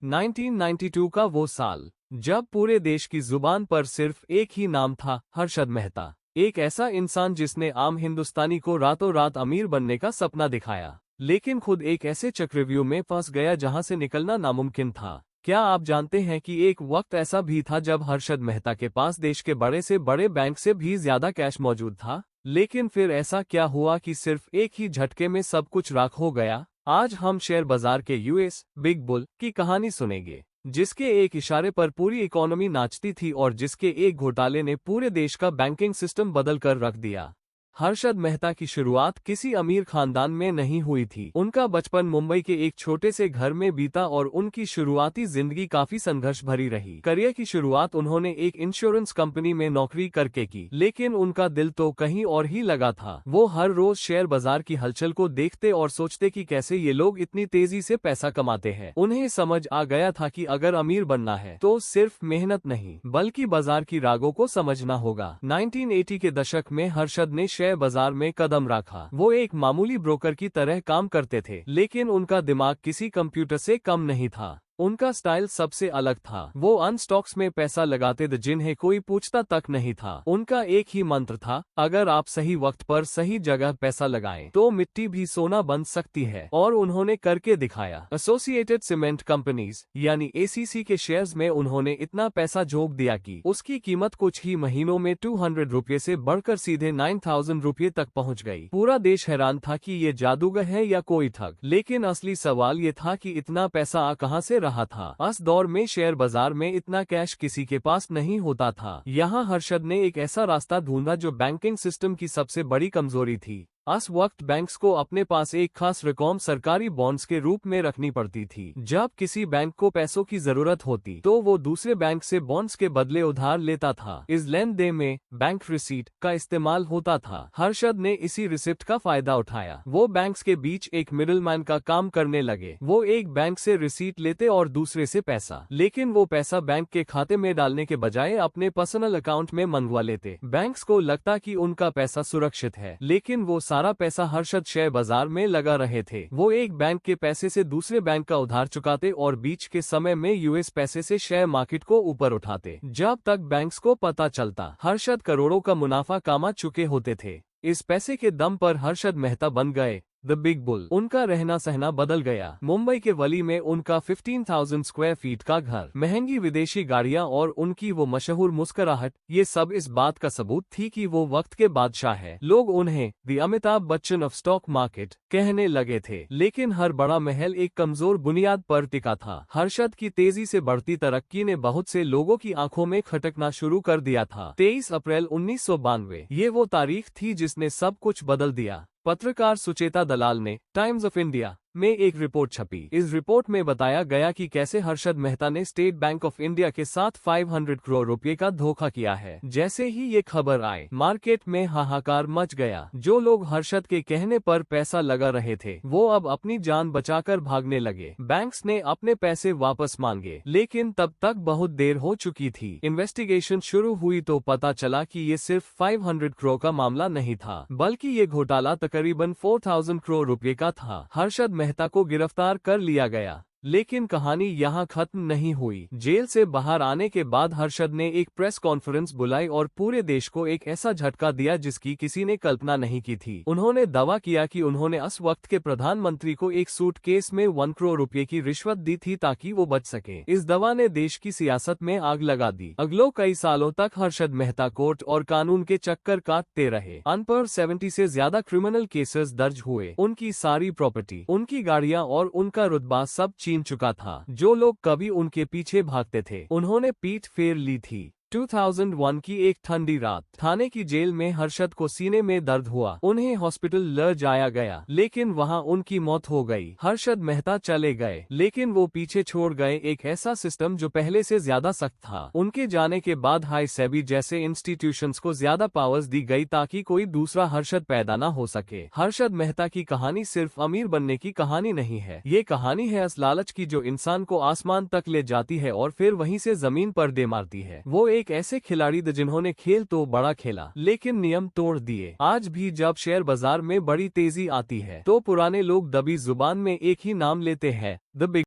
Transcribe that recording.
1992 का वो साल जब पूरे देश की जुबान पर सिर्फ एक ही नाम था, हर्षद मेहता। एक ऐसा इंसान जिसने आम हिंदुस्तानी को रातों रात अमीर बनने का सपना दिखाया, लेकिन खुद एक ऐसे चक्रव्यूह में फंस गया जहां से निकलना नामुमकिन था। क्या आप जानते हैं कि एक वक्त ऐसा भी था जब हर्षद मेहता के पास देश के बड़े से बड़े बैंक से भी ज्यादा कैश मौजूद था? लेकिन फिर ऐसा क्या हुआ कि सिर्फ एक ही झटके में सब कुछ राख हो गया? आज हम शेयर बाजार के यूएस बिग बुल की कहानी सुनेंगे, जिसके एक इशारे पर पूरी इकोनॉमी नाचती थी और जिसके एक घोटाले ने पूरे देश का बैंकिंग सिस्टम बदल कर रख दिया। हर्षद मेहता की शुरुआत किसी अमीर खानदान में नहीं हुई थी। उनका बचपन मुंबई के एक छोटे से घर में बीता और उनकी शुरुआती जिंदगी काफी संघर्ष भरी रही। करियर की शुरुआत उन्होंने एक इंश्योरेंस कंपनी में नौकरी करके की, लेकिन उनका दिल तो कहीं और ही लगा था। वो हर रोज शेयर बाजार की हलचल को देखते और सोचते कि कैसे ये लोग इतनी तेजी से पैसा कमाते हैं। उन्हें समझ आ गया था कि अगर अमीर बनना है तो सिर्फ मेहनत नहीं, बल्कि बाजार की रागों को समझना होगा। 1980 के दशक में हर्षद ने शेयर बाजार में कदम रखा। वो एक मामूली ब्रोकर की तरह काम करते थे, लेकिन उनका दिमाग किसी कंप्यूटर से कम नहीं था। उनका स्टाइल सबसे अलग था। वो अन स्टॉक्स में पैसा लगाते थे जिन्हें कोई पूछता तक नहीं था। उनका एक ही मंत्र था, अगर आप सही वक्त पर सही जगह पैसा लगाएं, तो मिट्टी भी सोना बन सकती है। और उन्होंने करके दिखाया। एसोसिएटेड सीमेंट कंपनीज यानी एसीसी के शेयर्स में उन्होंने इतना पैसा झोंक दिया कि उसकी कीमत कुछ ही महीनों में 200 रुपये से बढ़कर सीधे 9000 रुपये तक पहुंच गई। पूरा देश हैरान था कि ये जादूगर है या कोई ठग। लेकिन असली सवाल ये था कि इतना पैसा कहां से रहा था। उस दौर में शेयर बाजार में इतना कैश किसी के पास नहीं होता था। यहाँ हर्षद ने एक ऐसा रास्ता ढूंढा जो बैंकिंग सिस्टम की सबसे बड़ी कमजोरी थी। उस वक्त बैंक्स को अपने पास एक खास रकम सरकारी बॉन्ड्स के रूप में रखनी पड़ती थी। जब किसी बैंक को पैसों की जरूरत होती तो वो दूसरे बैंक से बॉन्ड्स के बदले उधार लेता था। इस लेन देन में बैंक रिसीट का इस्तेमाल होता था। हर्षद ने इसी रिसिप्ट का फायदा उठाया। वो बैंक्स के बीच एक मिडिलमैन का काम करने लगे। वो एक बैंक से रिसीट लेते और दूसरे से पैसा, लेकिन वो पैसा बैंक के खाते में डालने के बजाय अपने पर्सनल अकाउंट में मंगवा लेते। बैंक्स को लगता कि उनका पैसा सुरक्षित है, लेकिन वो सारा पैसा हर्षद शेयर बाजार में लगा रहे थे। वो एक बैंक के पैसे से दूसरे बैंक का उधार चुकाते और बीच के समय में यूएस पैसे से शेयर मार्केट को ऊपर उठाते। जब तक बैंक्स को पता चलता, हर्षद करोड़ों का मुनाफा कमा चुके होते थे। इस पैसे के दम पर हर्षद मेहता बन गए द बिग बुल। उनका रहना सहना बदल गया। मुंबई के वली में उनका 15,000 स्क्वायर फीट का घर, महंगी विदेशी गाड़ियां और उनकी वो मशहूर मुस्कुराहट, ये सब इस बात का सबूत थी कि वो वक्त के बादशाह है। लोग उन्हें the Amitabh Bachchan of stock market कहने लगे थे। लेकिन हर बड़ा महल एक कमजोर बुनियाद पर टिका था। हर्षद की तेजी से बढ़ती तरक्की ने बहुत से लोगों की आंखों में खटकना शुरू कर दिया था। 23 अप्रैल 1992 ये वो तारीख थी जिसने सब कुछ बदल दिया। पत्रकार सुचेता दलाल ने टाइम्स ऑफ इंडिया में एक रिपोर्ट छपी। इस रिपोर्ट में बताया गया कि कैसे हर्षद मेहता ने स्टेट बैंक ऑफ इंडिया के साथ 500 करोड़ रुपए का धोखा किया है। जैसे ही ये खबर आई, मार्केट में हाहाकार मच गया। जो लोग हर्षद के कहने पर पैसा लगा रहे थे, वो अब अपनी जान बचाकर भागने लगे। बैंक्स ने अपने पैसे वापस मांगे, लेकिन तब तक बहुत देर हो चुकी थी। इन्वेस्टिगेशन शुरू हुई तो पता चला कि ये सिर्फ 500 करोड़ का मामला नहीं था, बल्कि ये घोटाला तकरीबन 4000 करोड़ रुपए का था। हर्षद मेहता को गिरफ्तार कर लिया गया, लेकिन कहानी यहाँ खत्म नहीं हुई। जेल से बाहर आने के बाद हर्षद ने एक प्रेस कॉन्फ्रेंस बुलाई और पूरे देश को एक ऐसा झटका दिया जिसकी किसी ने कल्पना नहीं की थी। उन्होंने दावा किया कि उन्होंने उस वक्त के प्रधानमंत्री को एक सूटकेस में 1 करोड़ रुपए की रिश्वत दी थी ताकि वो बच सके। इस दवा ने देश की सियासत में आग लगा दी। अगले कई सालों तक हर्षद मेहता कोर्ट और कानून के चक्कर काटते रहे। उन पर 70 से ज्यादा क्रिमिनल केसेस दर्ज हुए। उनकी सारी प्रॉपर्टी, उनकी गाड़ियां और उनका रुतबा सब छीन चुका था। जो लोग कभी उनके पीछे भागते थे, उन्होंने पीठ फेर ली थी। 2001 की एक ठंडी रात, थाने की जेल में हर्षद को सीने में दर्द हुआ। उन्हें हॉस्पिटल ले जाया गया, लेकिन वहां उनकी मौत हो गई। हर्षद मेहता चले गए, लेकिन वो पीछे छोड़ गए एक ऐसा सिस्टम जो पहले से ज्यादा सख्त था। उनके जाने के बाद हाई सेबी जैसे इंस्टीट्यूशंस को ज्यादा पावर्स दी गई ताकि कोई दूसरा हर्षद पैदा न हो सके। हर्षद मेहता की कहानी सिर्फ अमीर बनने की कहानी नहीं है। ये कहानी है उस लालच की जो इंसान को आसमान तक ले जाती है और फिर वहीं से जमीन पर दे मारती है। वो एक ऐसे खिलाड़ी थे जिन्होंने खेल तो बड़ा खेला, लेकिन नियम तोड़ दिए। आज भी जब शेयर बाजार में बड़ी तेजी आती है, तो पुराने लोग दबी जुबान में एक ही नाम लेते हैं, द बिग